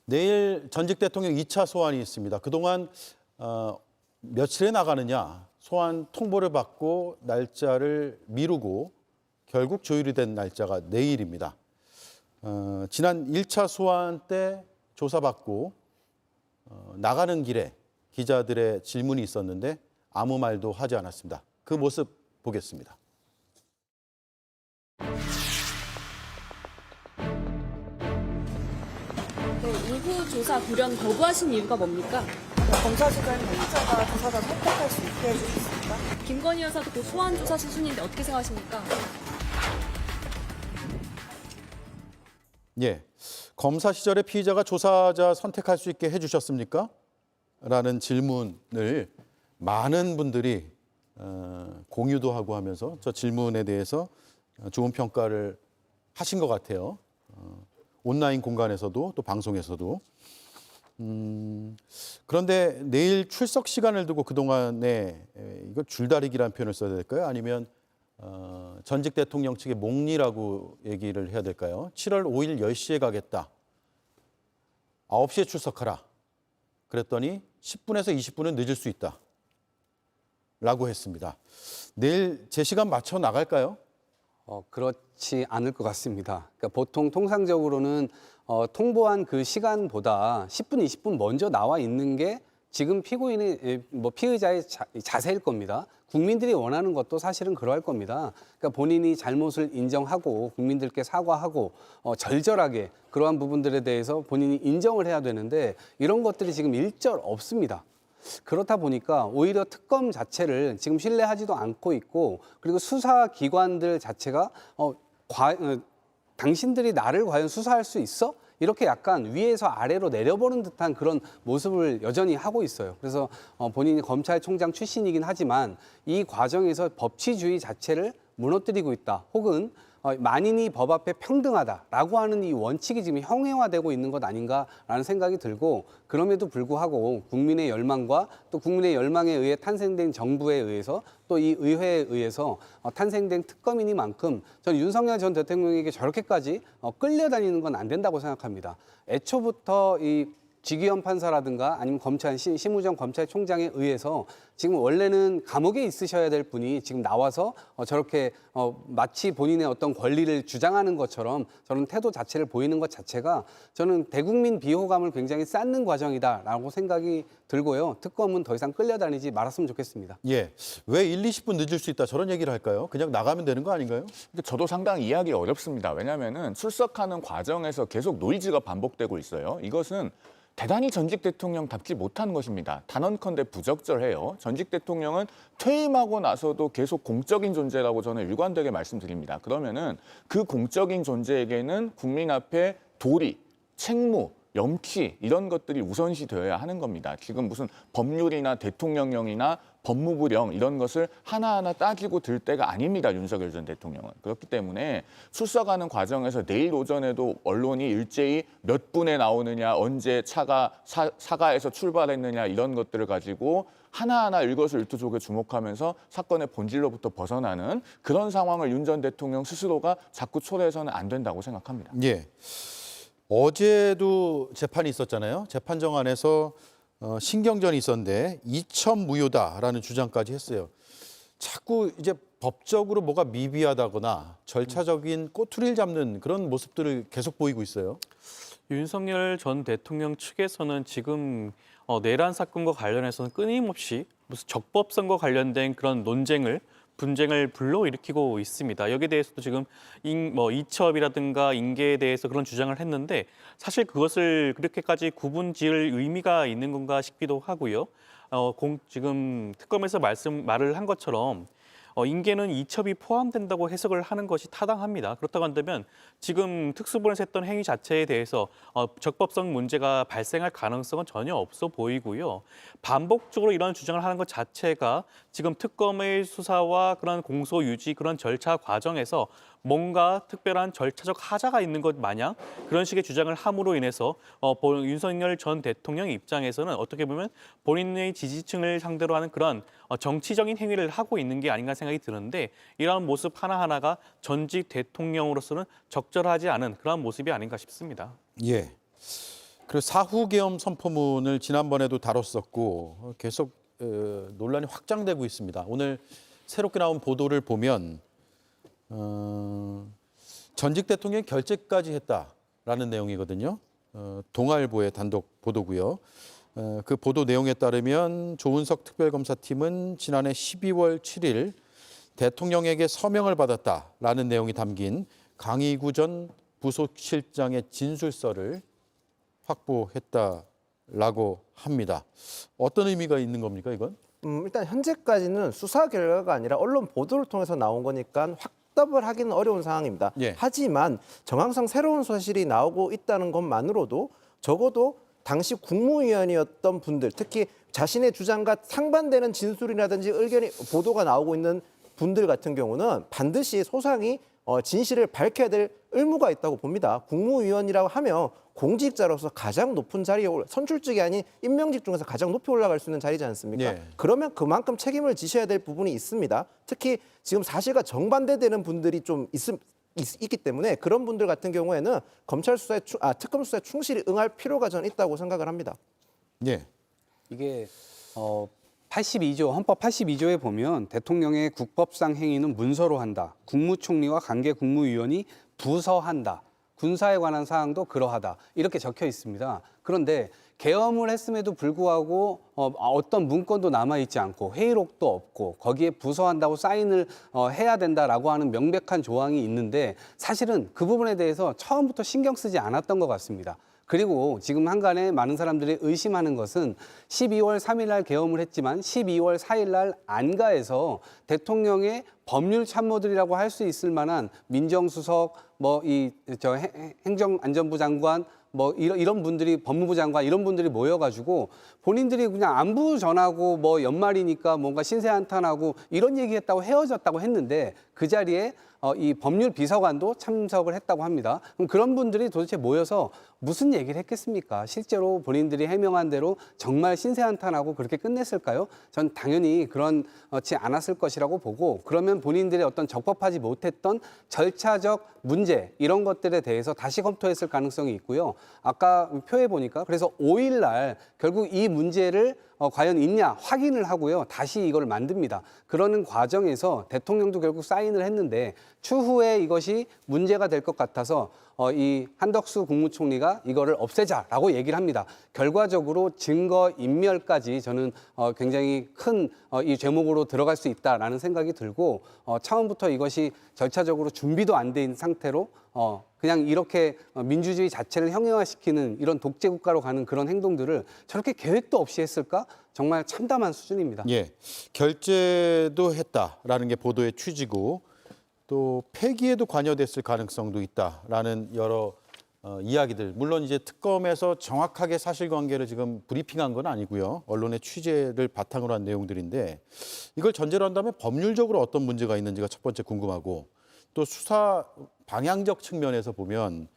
내일 전직 대통령 2차 소환이 있습니다. 그동안 며칠에 나가느냐 소환 통보를 받고 날짜를 미루고 결국 조율이 된 날짜가 내일입니다. 지난 1차 소환 때 조사받고 나가는 길에 기자들의 질문이 있었는데 아무 말도 하지 않았습니다. 그 모습 보겠습니다. 네, 일부 조사 불연 거부하신 이유가 뭡니까? 검사실은 피의자가 조사자 선택할 수 있게 해주셨습니까? 김건희 여사도 그 소환 조사 수순인데 어떻게 생각하십니까? 예, 검사 시절에 피의자가 조사자 선택할 수 있게 해주셨습니까? 라는 질문을 많은 분들이 공유도 하고 하면서 저 질문에 대해서 좋은 평가를 하신 것 같아요. 온라인 공간에서도 또 방송에서도. 그런데 내일 출석 시간을 두고 그동안에 이거 줄다리기라는 표현을 써야 될까요? 아니면 전직 대통령 측의 몽리라고 얘기를 해야 될까요? 7월 5일 10시에 가겠다. 9시에 출석하라. 그랬더니 10분에서 20분은 늦을 수 있다. 라고 했습니다. 내일 제 시간 맞춰 나갈까요? 그렇지 않을 것 같습니다. 그러니까 보통 통상적으로는 통보한 그 시간보다 10분, 20분 먼저 나와 있는 게 지금 피의자의 자세일 겁니다. 국민들이 원하는 것도 사실은 그러할 겁니다. 그러니까 본인이 잘못을 인정하고 국민들께 사과하고 절절하게 그러한 부분들에 대해서 본인이 인정을 해야 되는데 이런 것들이 지금 일절 없습니다. 그렇다 보니까 오히려 특검 자체를 지금 신뢰하지도 않고 있고 그리고 수사기관들 자체가 당신들이 나를 과연 수사할 수 있어? 이렇게 약간 위에서 아래로 내려보는 듯한 그런 모습을 여전히 하고 있어요. 그래서 본인이 검찰총장 출신이긴 하지만 이 과정에서 법치주의 자체를 무너뜨리고 있다. 혹은 만인이 법 앞에 평등하다라고 하는 이 원칙이 지금 형해화되고 있는 것 아닌가라는 생각이 들고 그럼에도 불구하고 국민의 열망과 또 국민의 열망에 의해 탄생된 정부에 의해서 또 이 의회에 의해서 탄생된 특검이니만큼 저는 윤석열 전 대통령에게 저렇게까지 끌려다니는 건 안 된다고 생각합니다. 애초부터 이 지기현 판사라든가 아니면 심우정 검찰총장에 의해서 지금 원래는 감옥에 있으셔야 될 분이 지금 나와서 저렇게 마치 본인의 어떤 권리를 주장하는 것처럼 저런 태도 자체를 보이는 것 자체가 저는 대국민 비호감을 굉장히 쌓는 과정이다라고 생각이 들고요. 특검은 더 이상 끌려다니지 말았으면 좋겠습니다. 예, 왜 1, 20분 늦을 수 있다 저런 얘기를 할까요? 그냥 나가면 되는 거 아닌가요? 저도 상당히 이해하기 어렵습니다. 왜냐하면 출석하는 과정에서 계속 노이즈가 반복되고 있어요. 이것은 대단히 전직 대통령답지 못한 것입니다. 단언컨대 부적절해요. 전직 대통령은 퇴임하고 나서도 계속 공적인 존재라고 저는 일관되게 말씀드립니다. 그러면은 그 공적인 존재에게는 국민 앞에 도리, 책무, 염치 이런 것들이 우선시 되어야 하는 겁니다. 지금 무슨 법률이나 대통령령이나 법무부령 이런 것을 하나하나 따지고 들 때가 아닙니다. 윤석열 전 대통령은. 그렇기 때문에 출석하는 과정에서 내일 오전에도 언론이 일제히 몇 분에 나오느냐, 언제 차가 사가에서 출발했느냐 이런 것들을 가지고 하나하나 일거수일투족에 주목하면서 사건의 본질로부터 벗어나는 그런 상황을 윤 전 대통령 스스로가 자꾸 초래해서는 안 된다고 생각합니다. 예. 어제도 재판이 있었잖아요. 재판 정안에서 신경전이 있었는데 이천무효다라는 주장까지 했어요. 자꾸 이제 법적으로 뭐가 미비하다거나 절차적인 꼬투리를 잡는 그런 모습들을 계속 보이고 있어요. 윤석열 전 대통령 측에서는 지금 내란 사건과 관련해서는 끊임없이 무슨 적법성과 관련된 그런 분쟁을 불러일으키고 있습니다. 여기에 대해서도 지금 이첩이라든가 인계에 대해서 그런 주장을 했는데 사실 그것을 그렇게까지 구분지을 의미가 있는 건가 싶기도 하고요. 지금 특검에서 말을 한 것처럼 인계는 이첩이 포함된다고 해석을 하는 것이 타당합니다. 그렇다고 한다면 지금 특수본에서 했던 행위 자체에 대해서 적법성 문제가 발생할 가능성은 전혀 없어 보이고요. 반복적으로 이런 주장을 하는 것 자체가 지금 특검의 수사와 그런 공소 유지 그런 절차 과정에서 뭔가 특별한 절차적 하자가 있는 것 마냥 그런 식의 주장을 함으로 인해서 윤석열 전 대통령 입장에서는 어떻게 보면 본인의 지지층을 상대로 하는 그런 정치적인 행위를 하고 있는 게 아닌가 생각이 드는데 이러한 모습 하나하나가 전직 대통령으로서는 적절하지 않은 그런 모습이 아닌가 싶습니다. 예. 그리고 사후계엄 선포문을 지난번에도 다뤘었고 계속 논란이 확장되고 있습니다. 오늘 새롭게 나온 보도를 보면 전직 대통령이 결재까지 했다라는 내용이거든요. 동아일보의 단독 보도고요. 그 보도 내용에 따르면 조은석 특별검사팀은 지난해 12월 7일 대통령에게 서명을 받았다라는 내용이 담긴 강희구 전 부속실장의 진술서를 확보했다라고 합니다. 어떤 의미가 있는 겁니까, 이건? 일단 현재까지는 수사 결과가 아니라 언론 보도를 통해서 나온 거니까 확답을 하기는 어려운 상황입니다. 예. 하지만 정황상 새로운 사실이 나오고 있다는 것만으로도 적어도 당시 국무위원이었던 분들, 특히 자신의 주장과 상반되는 진술이라든지 의견이 보도가 나오고 있는 분들 같은 경우는 반드시 소상히 진실을 밝혀야 될 의무가 있다고 봅니다. 국무위원이라고 하면 공직자로서 가장 높은 자리에 선출직이 아닌 임명직 중에서 가장 높이 올라갈 수 있는 자리지 않습니까? 예. 그러면 그만큼 책임을 지셔야 될 부분이 있습니다. 특히 지금 사실과 정반대되는 분들이 좀 있기 때문에 그런 분들 같은 경우에는 검찰 수사에 특검 수사에 충실히 응할 필요가 저는 있다고 생각을 합니다. 예. 이게 82조 헌법 82조에 보면 대통령의 국법상 행위는 문서로 한다. 국무총리와 관계 국무위원이 부서한다. 군사에 관한 사항도 그러하다. 이렇게 적혀 있습니다. 그런데 계엄을 했음에도 불구하고 어떤 문건도 남아있지 않고 회의록도 없고 거기에 부서한다고 사인을 해야 된다라고 하는 명백한 조항이 있는데 사실은 그 부분에 대해서 처음부터 신경 쓰지 않았던 것 같습니다. 그리고 지금 한간에 많은 사람들이 의심하는 것은 12월 3일 날 계엄을 했지만 12월 4일 날 안가에서 대통령의 법률 참모들이라고 할 수 있을 만한 민정수석, 행정안전부 장관, 이런 분들이 법무부 장관 이런 분들이 모여가지고 본인들이 그냥 안부 전하고 연말이니까 뭔가 신세한탄하고 이런 얘기했다고 헤어졌다고 했는데 그 자리에 이 법률 비서관도 참석을 했다고 합니다. 그럼 그런 분들이 도대체 모여서 무슨 얘기를 했겠습니까? 실제로 본인들이 해명한 대로 정말 신세한탄하고 그렇게 끝냈을까요? 전 당연히 그렇지 않았을 것이라고 보고 그러면 본인들의 어떤 적법하지 못했던 절차적 문제 이런 것들에 대해서 다시 검토했을 가능성이 있고요. 아까 표에 보니까 그래서 5일 날 결국 이 문제를 과연 있냐 확인을 하고요. 다시 이걸 만듭니다. 그러는 과정에서 대통령도 결국 사인을 했는데 추후에 이것이 문제가 될 것 같아서 이 한덕수 국무총리가 이거를 없애자라고 얘기를 합니다. 결과적으로 증거 인멸까지 저는 굉장히 큰 이 죄목으로 들어갈 수 있다라는 생각이 들고 처음부터 이것이 절차적으로 준비도 안 된 상태로 그냥 이렇게 민주주의 자체를 형해화시키는 이런 독재 국가로 가는 그런 행동들을 저렇게 계획도 없이 했을까? 정말 참담한 수준입니다. 예. 결재도 했다라는 게 보도의 취지고 또 폐기에도 관여됐을 가능성도 있다라는 여러 이야기들. 물론 이제 특검에서 정확하게 사실관계를 지금 브리핑한 건 아니고요. 언론의 취재를 바탕으로 한 내용들인데 이걸 전제로 한다면 법률적으로 어떤 문제가 있는지가 첫 번째 궁금하고 또 수사 방향적 측면에서 보면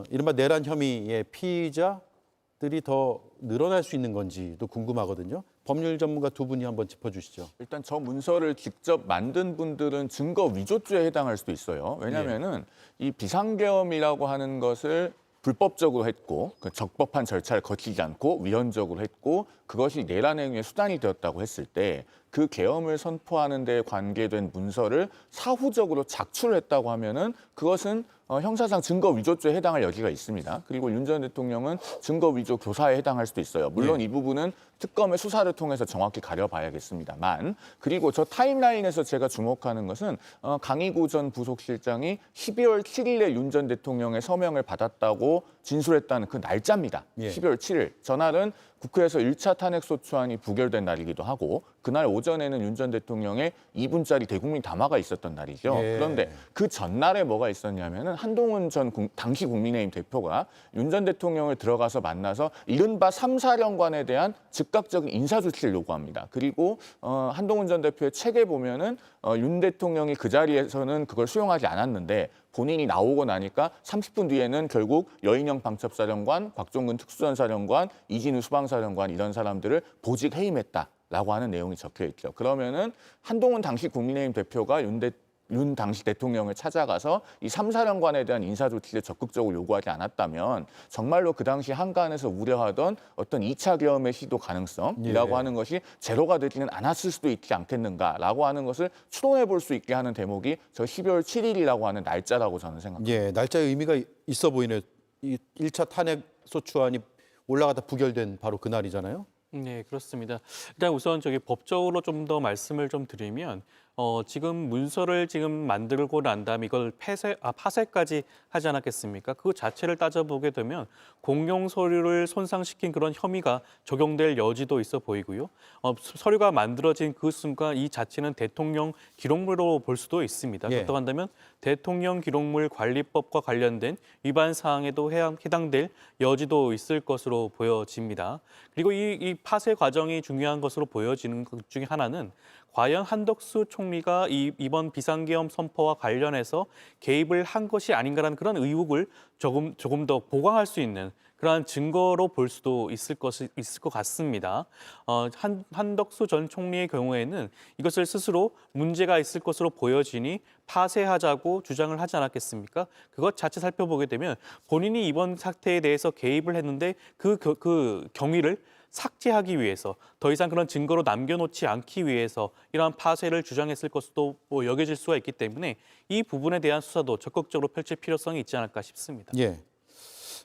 이른바 내란 혐의의 피의자들이 더 늘어날 수 있는 건지도 궁금하거든요. 법률 전문가 두 분이 한번 짚어주시죠. 일단 저 문서를 직접 만든 분들은 증거 위조죄에 해당할 수도 있어요. 왜냐하면은 이 비상계엄이라고 하는 것을 불법적으로 했고 그 적법한 절차를 거치지 않고 위헌적으로 했고 그것이 내란 행위의 수단이 되었다고 했을 때 그 계엄을 선포하는 데 관계된 문서를 사후적으로 작출을 했다고 하면은 그것은 형사상 증거 위조죄에 해당할 여지가 있습니다. 그리고 윤 전 대통령은 증거 위조 교사에 해당할 수도 있어요. 물론 이 부분은 특검의 수사를 통해서 정확히 가려봐야겠습니다만 그리고 저 타임라인에서 제가 주목하는 것은 강희구 전 부속실장이 12월 7일에 윤 전 대통령의 서명을 받았다고 진술했다는 그 날짜입니다. 예. 12월 7일. 전날은 국회에서 1차 탄핵소추안이 부결된 날이기도 하고 그날 오전에는 윤 전 대통령의 2분짜리 대국민 담화가 있었던 날이죠. 예. 그런데 그 전날에 뭐가 있었냐면은 한동훈 전 당시 국민의힘 대표가 윤 전 대통령을 들어가서 만나서 이른바 3사령관에 대한 즉각적인 인사조치를 요구합니다. 그리고 한동훈 전 대표의 책에 보면은 윤 대통령이 그 자리에서는 그걸 수용하지 않았는데 본인이 나오고 나니까 30분 뒤에는 결국 여인영 방첩사령관, 곽종근 특수전사령관, 이진우 수방사령관 이런 사람들을 보직 해임했다라고 하는 내용이 적혀 있죠. 그러면은 한동훈 당시 국민의힘 대표가 윤 윤 당시 대통령을 찾아가서 이 3사령관에 대한 인사 조치를 적극적으로 요구하지 않았다면 정말로 그 당시 한간에서 우려하던 어떤 2차 계엄의 시도 가능성이라고 예. 하는 것이 제로가 되지는 않았을 수도 있지 않겠는가라고 하는 것을 추론해 볼 수 있게 하는 대목이 저 12월 7일이라고 하는 날짜라고 저는 생각합니다. 예, 날짜의 의미가 있어 보이네요. 이 1차 탄핵 소추안이 올라가다 부결된 바로 그날이잖아요. 네, 그렇습니다. 일단 우선 저기 법적으로 좀 더 말씀을 좀 드리면 지금 문서를 지금 만들고 난 다음에 이걸 파쇄까지 하지 않았겠습니까? 그 자체를 따져보게 되면 공용 서류를 손상시킨 그런 혐의가 적용될 여지도 있어 보이고요. 서류가 만들어진 그 순간 이 자체는 대통령 기록물로 볼 수도 있습니다. 예. 그렇다고 한다면 대통령 기록물 관리법과 관련된 위반 사항에도 해당될 여지도 있을 것으로 보여집니다. 그리고 이 파쇄 과정이 중요한 것으로 보여지는 것 중에 하나는 과연 한덕수 총리가 이번 비상계엄 선포와 관련해서 개입을 한 것이 아닌가라는 그런 의혹을 조금 더 보강할 수 있는 그러한 증거로 볼 수도 있을 것 같습니다. 한덕수 전 총리의 경우에는 이것을 스스로 문제가 있을 것으로 보여지니 파쇄하자고 주장을 하지 않았겠습니까? 그것 자체 살펴보게 되면 본인이 이번 사태에 대해서 개입을 했는데 그 경위를 삭제하기 위해서 더 이상 그런 증거로 남겨놓지 않기 위해서 이러한 파쇄를 주장했을 것으로 여겨질 수가 있기 때문에 이 부분에 대한 수사도 적극적으로 펼칠 필요성이 있지 않을까 싶습니다. 예.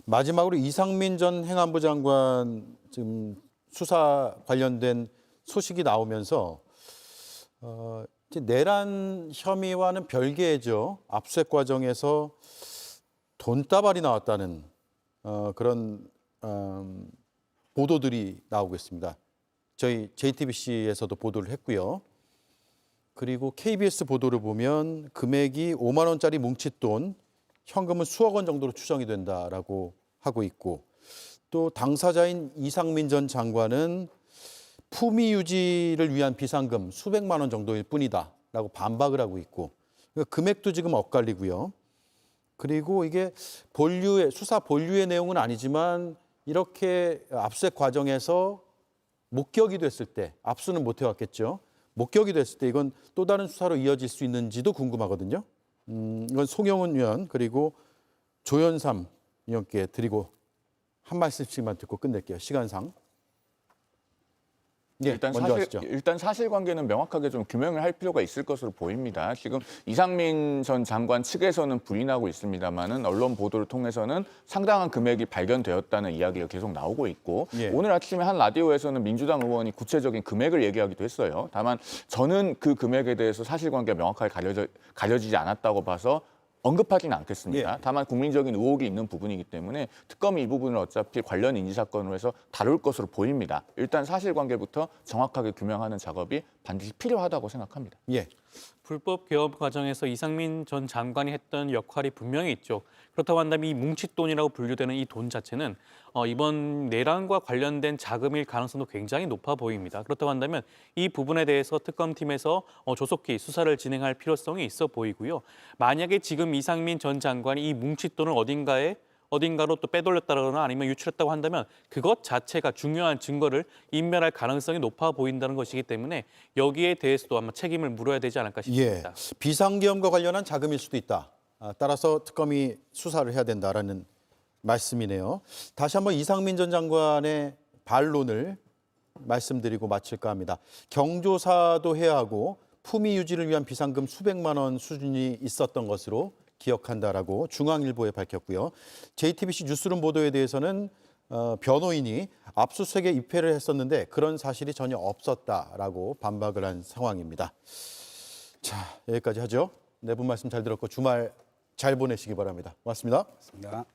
마지막으로 이상민 전 행안부 장관 지금 수사 관련된 소식이 나오면서 이제 내란 혐의와는 별개죠. 압수수색 과정에서 돈다발이 나왔다는 그런 보도들이 나오고 있습니다. 저희 JTBC에서도 보도를 했고요. 그리고 KBS 보도를 보면 금액이 5만 원짜리 뭉칫돈, 현금은 수억 원 정도로 추정이 된다라고 하고 있고 또 당사자인 이상민 전 장관은 품위 유지를 위한 비상금 수백만 원 정도일 뿐이다라고 반박을 하고 있고 그러니까 금액도 지금 엇갈리고요. 그리고 이게 수사 본류의 내용은 아니지만 이렇게 압수수색 과정에서 목격이 됐을 때, 압수는 못 해왔겠죠. 목격이 됐을 때 이건 또 다른 수사로 이어질 수 있는지도 궁금하거든요. 이건 송영은 의원 그리고 조현삼 의원께 드리고 한 말씀씩만 듣고 끝낼게요. 시간상. 예, 먼저 하시죠. 일단 사실관계는 명확하게 좀 규명을 할 필요가 있을 것으로 보입니다. 지금 이상민 전 장관 측에서는 부인하고 있습니다만은 언론 보도를 통해서는 상당한 금액이 발견되었다는 이야기가 계속 나오고 있고 예. 오늘 아침에 한 라디오에서는 민주당 의원이 구체적인 금액을 얘기하기도 했어요. 다만 저는 그 금액에 대해서 사실관계가 명확하게 가려지지 않았다고 봐서 언급하지는 않겠습니다. 예. 다만 국민적인 의혹이 있는 부분이기 때문에 특검이 이 부분을 어차피 관련 인지 사건으로 해서 다룰 것으로 보입니다. 일단 사실관계부터 정확하게 규명하는 작업이 반드시 필요하다고 생각합니다. 예. 불법 개업 과정에서 이상민 전 장관이 했던 역할이 분명히 있죠. 그렇다고 한다면 이 뭉칫돈이라고 분류되는 이 돈 자체는 이번 내란과 관련된 자금일 가능성도 굉장히 높아 보입니다. 그렇다고 한다면 이 부분에 대해서 특검팀에서 조속히 수사를 진행할 필요성이 있어 보이고요. 만약에 지금 이상민 전 장관이 이 뭉칫돈을 어딘가로 또 빼돌렸다거나 아니면 유출했다고 한다면 그것 자체가 중요한 증거를 인멸할 가능성이 높아 보인다는 것이기 때문에 여기에 대해서도 아마 책임을 물어야 되지 않을까 싶습니다. 예. 비상계엄과 관련한 자금일 수도 있다. 따라서 특검이 수사를 해야 된다라는 말씀이네요. 다시 한번 이상민 전 장관의 반론을 말씀드리고 마칠까 합니다. 경조사도 해야 하고 품위 유지를 위한 비상금 수백만 원 수준이 있었던 것으로 기억한다라고 중앙일보에 밝혔고요. JTBC 뉴스룸 보도에 대해서는 변호인이 압수수색에 입회를 했었는데 그런 사실이 전혀 없었다라고 반박을 한 상황입니다. 자, 여기까지 하죠. 네 분 말씀 잘 들었고 주말 잘 보내시기 바랍니다. 고맙습니다. 맞습니다.